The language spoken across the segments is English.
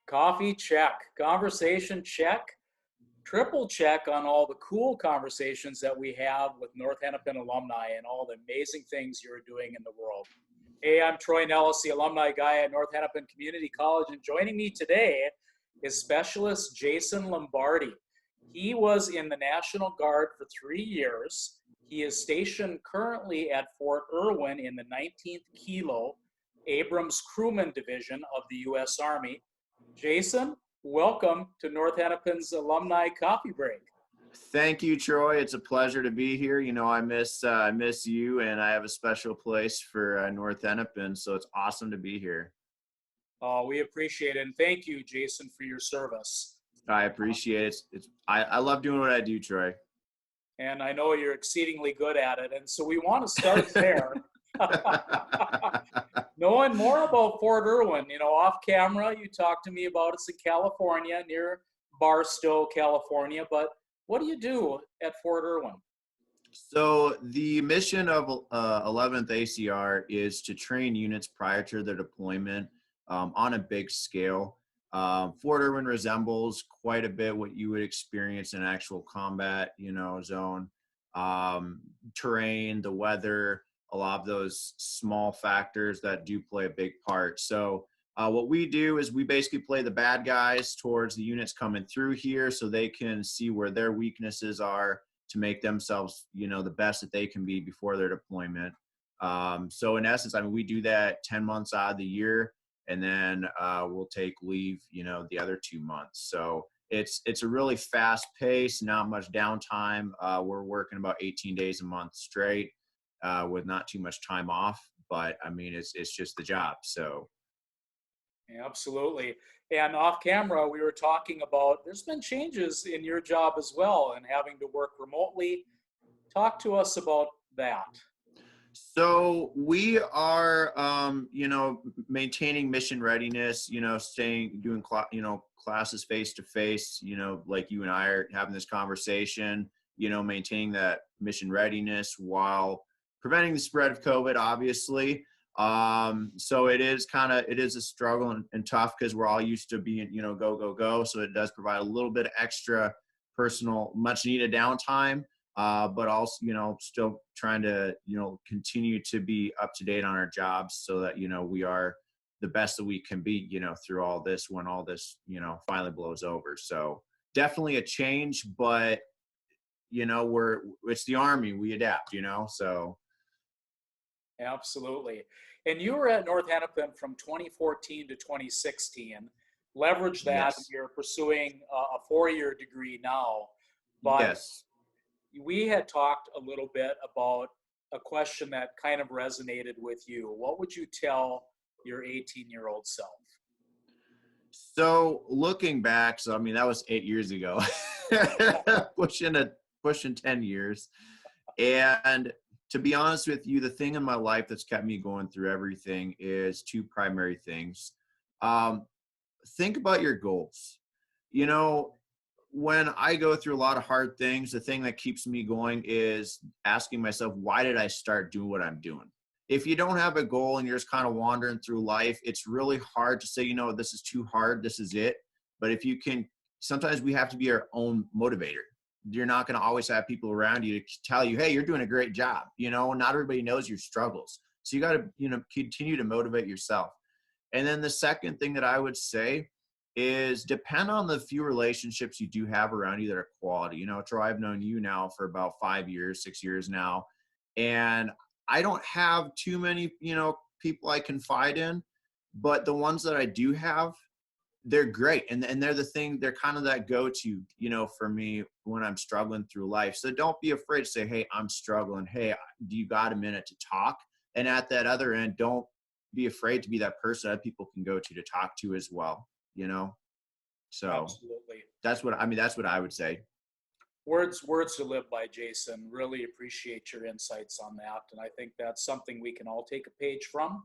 Coffee check, conversation check, triple check on all the cool conversations that we have with North Hennepin alumni and all the amazing things you're doing in the world. Hey, I'm Troy Nellis, the alumni guy at North Hennepin Community College, and joining me today is Specialist Jacin Lombardi. He was in the National Guard for 3 years. He is stationed currently at Fort Irwin in the 19th Kilo Abrams Crewman Division of the U.S. Army. Jacin, welcome to North Hennepin's Alumni Coffee Break. Thank you, Troy. It's a pleasure to be here. You know, I miss you, and I have a special place for North Hennepin, so it's awesome to be here. Oh, we appreciate it, and thank you, Jacin, for your service. I appreciate it. I love doing what I do, Troy. And I know you're exceedingly good at it, and so we want to start there. Knowing more about Fort Irwin, you know, off camera, you talked to me about it's in California, near Barstow, California, but what do you do at Fort Irwin? So the mission of 11th ACR is to train units prior to their deployment on a big scale. Fort Irwin resembles quite a bit what you would experience in actual combat, you know, zone, terrain, the weather, a lot of those small factors that do play a big part. So what we do is we basically play the bad guys towards the units coming through here so they can see where their weaknesses are to make themselves, you know, the best that they can be before their deployment. So in essence, I mean, we do that 10 months out of the year, and then we'll take leave, you know, the other 2 months. So it's a really fast pace, not much downtime. We're working about 18 days a month straight. With not too much time off, but I mean, it's just the job. So. Yeah, absolutely. And off camera, we were talking about there's been changes in your job as well and having to work remotely. Talk to us about that. So we are, you know, maintaining mission readiness, you know, doing, classes face to face, you know, like you and I are having this conversation, you know, maintaining that mission readiness while preventing the spread of COVID, obviously. So it is a struggle and tough because we're all used to being, you know, go, go, go. So it does provide a little bit of extra personal, much needed downtime, but also, you know, still trying to, you know, continue to be up to date on our jobs so that, you know, we are the best that we can be, you know, through all this when all this, you know, finally blows over. So definitely a change, but, you know, it's the Army, we adapt, you know, so. Absolutely. And you were at North Hennepin from 2014 to 2016. Leverage that. Yes. You're pursuing a 4-year degree now. But yes. We had talked a little bit about a question that kind of resonated with you. What would you tell your 18-year-old self? So looking back, so I mean, that was 8 years ago, pushing 10 years. And to be honest with you, the thing in my life that's kept me going through everything is 2 primary things. Think about your goals. You know, when I go through a lot of hard things, the thing that keeps me going is asking myself, why did I start doing what I'm doing? If you don't have a goal and you're just kind of wandering through life, it's really hard to say, you know, this is too hard, this is it. But if you can, sometimes we have to be our own motivator. You're not going to always have people around you to tell you, hey, you're doing a great job. You know, not everybody knows your struggles. So you got to, you know, continue to motivate yourself. And then the second thing that I would say is depend on the few relationships you do have around you that are quality. You know, Troy, I've known you now for about 5 years, 6 years now. And I don't have too many, you know, people I confide in, but the ones that I do have, they're great. And they're they're kind of that go-to, you know, for me when I'm struggling through life. So don't be afraid to say, hey, I'm struggling. Hey, do you got a minute to talk? And at that other end, don't be afraid to be that person that people can go to talk to as well, you know? So absolutely. That's what I would say. Words to live by, Jacin. Really appreciate your insights on that. And I think that's something we can all take a page from.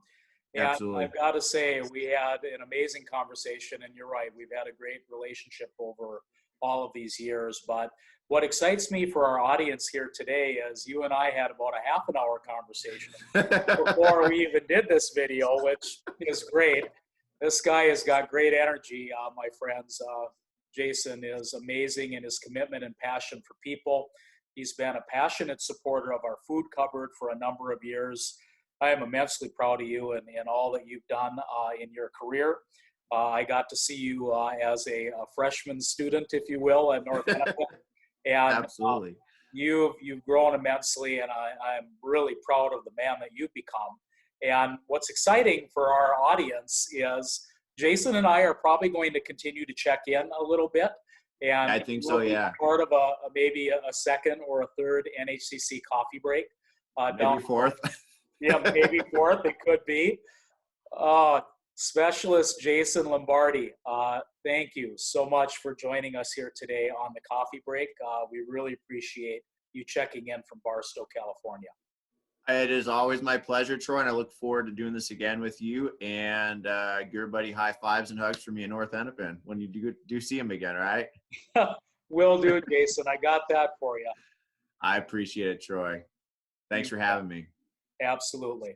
And Absolutely. I've got to say, we had an amazing conversation, and you're right, we've had a great relationship over all of these years. But what excites me for our audience here today is you and I had about a half an hour conversation before we even did this video, which is great. This guy has got great energy, my friends. Jacin is amazing in his commitment and passion for people. He's been a passionate supporter of our food cupboard for a number of years. I am immensely proud of you and all that you've done in your career. I got to see you as a freshman student, if you will, at North Hennepin. And Absolutely. You've grown immensely, and I'm really proud of the man that you've become. And what's exciting for our audience is Jacin and I are probably going to continue to check in a little bit. And I think so, yeah. Part of maybe a second or a third NHCC coffee break. Maybe fourth. Yeah, maybe fourth. It could be. Specialist Jacin Lombardi, thank you so much for joining us here today on the coffee break. We really appreciate you checking in from Barstow, California. It is always my pleasure, Troy, and I look forward to doing this again with you. And give everybody high fives and hugs from me in North Hennepin when you do see him again, all right? Will do, Jacin. I got that for you. I appreciate it, Troy. Thanks for having me. Absolutely.